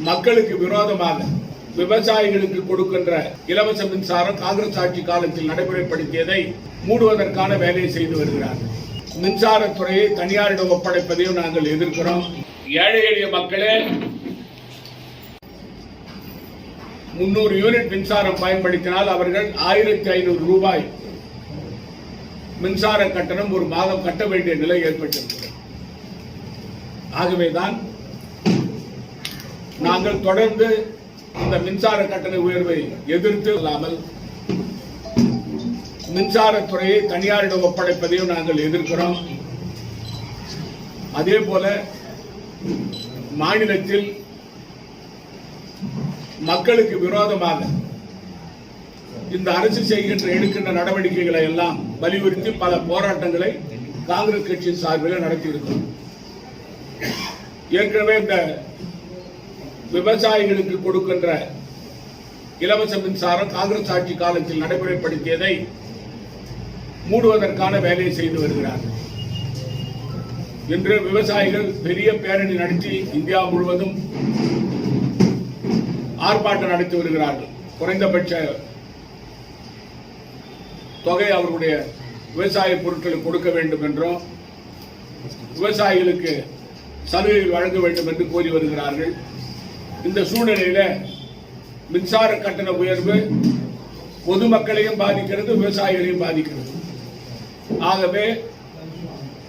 மக்களுக்கு விரோதமாக விவசாயிகளுக்கு கொடுக்கின்ற இலவச மின்சாரம் காங்கிரஸ் ஆட்சி காலத்தில் நடைமுறைப்படுத்தியதை மூடுவதற்கான வேலையை செய்து வருகிறார். மின்சாரத்துறையை தனியாரிடம் ஒப்படைப்பதையும் நாங்கள் எதிர்க்கிறோம். ஏழை எளிய மக்களே 300 யூனிட் மின்சாரம் பயன்படுத்தினால் அவர்கள் 1500 ரூபாய் மின்சார கட்டணம் ஒரு மாதம் கட்ட வேண்டிய நிலை ஏற்பட்டிருக்கிறது. ஆகவேதான் நாங்கள் தொடர்ந்து இந்த மின்சார கட்டண உயர்வை எதிர்த்து இல்லாமல் மின்சாரத்துறையை தனியாரிடம் ஒப்படைப்பதையும் நாங்கள் எதிர்க்கிறோம். அதே போல மாநிலத்தில் மக்களுக்கு விரோதமாக இந்த அரசு எடுக்கின்ற நடவடிக்கைகளை எல்லாம் வலியுறுத்தி பல போராட்டங்களை காங்கிரஸ் கட்சியின் சார்பில் நடத்தியிருக்கிறோம். ஏற்கனவே இந்த விவசாயிகளுக்கு கொடுக்கின்ற இலவச மின்சாரம் காங்கிரஸ் ஆட்சி காலத்தில் நடைமுறைப்படுத்தியதை மூடுவதற்கான வேலையை செய்து வருகிறார்கள். இன்று விவசாயிகள் பெரிய பேரணி நடத்தி இந்தியா முழுவதும் ஆர்ப்பாட்டம் நடத்தி வருகிறார்கள். குறைந்தபட்ச தொகை அவர்களுடைய விவசாய பொருட்களுக்கு கொடுக்க வேண்டும் என்றும் விவசாயிகளுக்கு சலுகைகள் வழங்க வேண்டும் என்று கோரி வருகிறார்கள். இந்த சூழ்நிலையில மின்சார கட்டண உயர்வு பொதுமக்களையும் பாதிக்கிறது, விவசாயிகளையும் பாதிக்கிறது. ஆகவே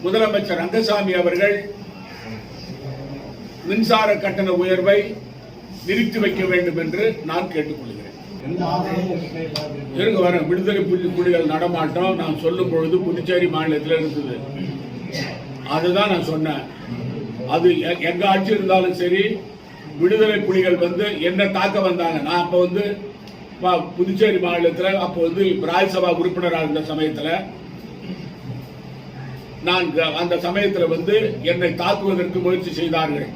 முதலமைச்சர் ரங்கசாமி அவர்கள் மின்சார கட்டண உயர்வை நிறுத்தி வைக்க வேண்டும் என்று நான் கேட்டுக்கொள்கிறேன். விடுதலை புலிகள் நடமாட்டம் நான் சொல்லும் பொழுது புதுச்சேரி மாநிலத்தில் இருந்தது. அதுதான் நான் சொன்னேன். அது எங்க ஆட்சி இருந்தாலும் சரி, விடுதலை புலிகள் என்ன தாக்க வந்தாங்க. நான் அப்ப புதுச்சேரி மாநிலத்தில் அப்ப ராஜ்யசபா உறுப்பினராக இருந்த சமயத்தில் நான் அந்த சமயத்தில் என்னை தாக்குவதற்கு முயற்சி செய்தார்கள்.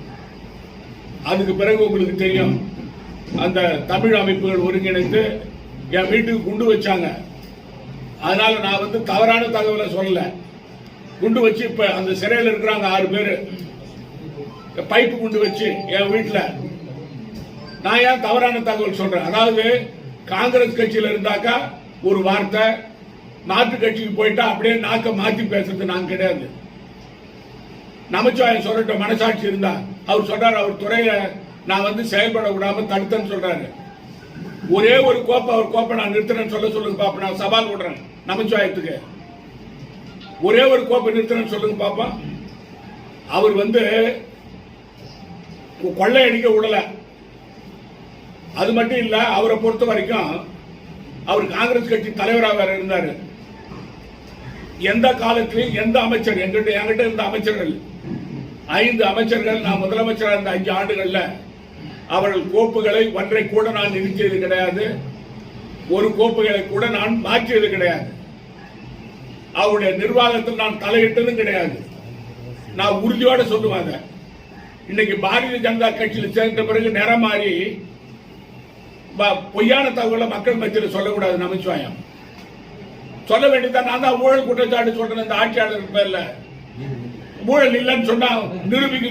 அதுக்கு பிறகு உங்களுக்கு தெரியும், அந்த தமிழ் அமைப்புகள் ஒருங்கிணைந்து என் வீட்டுக்கு குண்டு வச்சாங்க. அதனால நான் தவறான தகவலை சொல்லல. குண்டு வச்சு இப்ப அந்த சிறையில் இருக்கிறாங்க 6 பேரு. பைப்பு குண்டு வச்சு என் வீட்டுல. நான் ஏன் தவறான தகவல் சொல்றேன்? அதாவது காங்கிரஸ் கட்சியில இருந்தாக்கா ஒரு வார்த்தை, மாற்று கட்சிக்கு போயிட்டா அப்படியே நாக்க மாத்தி பேசுறது நான் கிடையாது. நமச்சிவாயம் சொல்லிட்ட மனசாட்சி இருந்தா அவர் சொல்றாரு, அவர் துறையில நான் செயல்பட விடாம தடுத்தேன்னு சொல்றாரு. ஒரே ஒரு அவர் கோப்பை நான் நிறுத்தினேன்னு சொல்லுங்க பாப்பா. நான் சவால் விடுறேன் நமச்சிவாயத்துக்கு. ஒரே ஒரு கோப்பை நிறுத்தினேன்னு சொல்லுங்க பாப்பா. அவர் கொள்ளையடிக்க விடல. அது மட்டும் இல்ல, அவரை பொறுத்த வரைக்கும் அவர் காங்கிரஸ் கட்சி தலைவராக வேற இருந்தாரு. எந்த காலத்திலும் எந்த அமைச்சர் என்கிட்ட இருந்த அமைச்சர்கள் 5 அமைச்சர்கள் நான் முதலமைச்சராக இருந்த 5 ஆண்டுகள்ல அவர்கள் கோப்புகளை ஒன்றை கூட நான் நிறுத்தியது கிடையாது. ஒரு கோப்புகளை கூட நான் மாற்றியது கிடையாது. அவருடைய நிர்வாகத்தில் நான் தலையிட்டதும் கிடையாது. நான் உறுதியோட சொல்லுவாங்க. இன்னைக்கு பாரதிய ஜனதா கட்சியில் சேர்ந்த பிறகு நேரம் மாறி பொய்யான தகவலை மக்கள் மத்தியில் சொல்லக்கூடாது. நமச்சிவாயம் சொல்ல வேண்டியதான். நான் தான் ஊழல் குற்றச்சாட்டு சொல்றேன். இந்த ஆட்சியாளர் பேர்ல ஊழல் இல்லைன்னு சொன்னா நிரூபிக்க